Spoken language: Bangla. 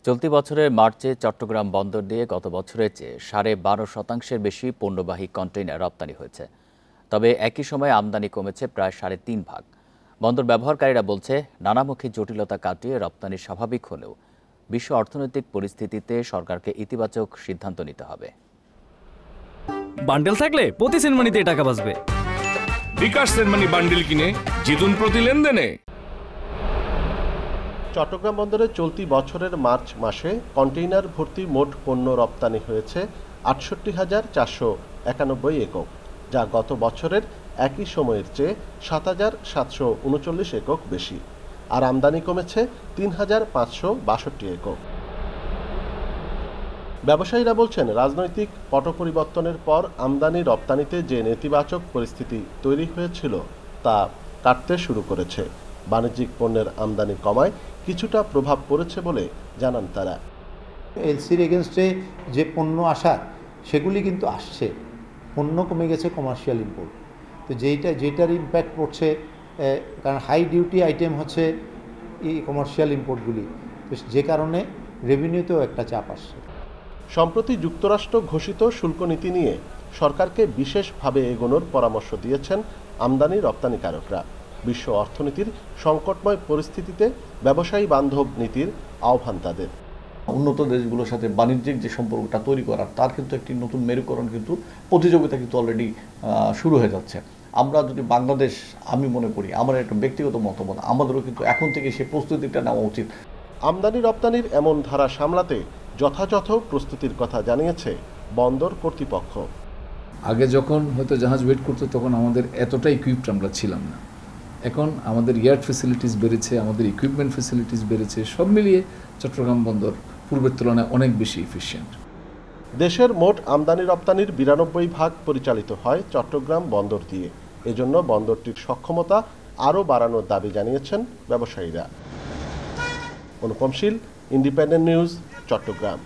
চলতি বছরের মার্চে চট্টগ্রাম বন্দর দিয়ে গত বছরের চেয়ে 12.5% বেশি পণ্যবাহী কন্টেইনার রপ্তানি হয়েছে। তবে একই সময়ে আমদানি কমেছে প্রায় 3.5 ভাগ। বন্দর ব্যবহারকারীরা বলছে, নানামুখী জটিলতা কাটিয়ে রপ্তানি স্বাভাবিক হলেও বিশ্ব অর্থনৈতিক পরিস্থিতিতে সরকারকে ইতিবাচক সিদ্ধান্ত নিতে হবে। বান্ডেল থাকলে প্রতি সেনমানিতে টাকা বাঁচবে। বিকাশ সেনমানি বান্ডেল কিনে জিতুন প্রতি লেনদেনে। চট্টগ্রাম বন্দরে চলতি বছরের মার্চ মাসে কন্টেইনার ভর্তি মোট পণ্য রপ্তানি হয়েছে ৬৮,৪৯১ একক, যা গত বছরের একই সময়ের চেয়ে ৭,৭৩৯ একক বেশি। আর আমদানি কমেছে ৩,৫৬২ একক। ব্যবসায়ীরা বলছেন, রাজনৈতিক পট পরিবর্তনের পর আমদানি রপ্তানিতে যে নেতিবাচক পরিস্থিতি তৈরি হয়েছিল তা কাটতে শুরু করেছে। বাণিজ্যিক পণ্যের আমদানি কমায় কিছুটা প্রভাব পড়েছে বলে জানান তারা। এলসির এগেনস্টে যে পণ্য আসার সেগুলি কিন্তু আসছে, পণ্য কমে গেছে কমার্শিয়াল ইম্পোর্ট। তো যেটার ইম্প্যাক্ট পড়ছে, কারণ হাই ডিউটি আইটেম হচ্ছে এই কমার্শিয়াল ইম্পোর্টগুলি, তো যে কারণে রেভিনিউতেও একটা চাপ আসছে। সম্প্রতি যুক্তরাষ্ট্র ঘোষিত শুল্ক নীতি নিয়ে সরকারকে বিশেষভাবে এগোনোর পরামর্শ দিয়েছেন আমদানি রপ্তানিকারকরা। বিশ্ব অর্থনীতির সংকটময় পরিস্থিতিতে ব্যবসায়ী বান্ধব নীতির আহ্বান তাদের। উন্নত দেশগুলোর সাথে বাণিজ্যিক যে সম্পর্কটা তৈরি করার, তার কিন্তু একটি নতুন মেরুকরণ, কিন্তু প্রতিযোগিতা কিন্তু অলরেডি শুরু হয়ে যাচ্ছে। আমরা যদি বাংলাদেশ, আমি মনে করি, আমার একটা ব্যক্তিগত মতামত, আমাদেরও কিন্তু এখন থেকে সেই প্রস্তুতিটা নেওয়া উচিত। আমদানি রপ্তানির এমন ধারা সামলাতে যথাযথ প্রস্তুতির কথা জানিয়েছে বন্দর কর্তৃপক্ষ। আগে যখন হয়তো জাহাজ ওয়েট করতো তখন আমাদের এতটা ইকুইপড আমরা ছিলাম না। এখন আমাদের ইয়ার্ড ফ্যাসিলিটিস বেড়েছে, আমাদের ইকুইপমেন্ট ফ্যাসিলিটিস বেড়েছে। সব মিলিয়ে চট্টগ্রাম বন্দর পূর্বের তুলনায় অনেক বেশি এফিশিয়েন্ট। দেশের মোট আমদানি রপ্তানির 92% পরিচালিত হয় চট্টগ্রাম বন্দর দিয়ে। এজন্য বন্দরটির সক্ষমতা আরও বাড়ানোর দাবি জানিয়েছেন ব্যবসায়ীরা। অনুপম শীল, ইন্ডিপেন্ডেন্ট নিউজ, চট্টগ্রাম।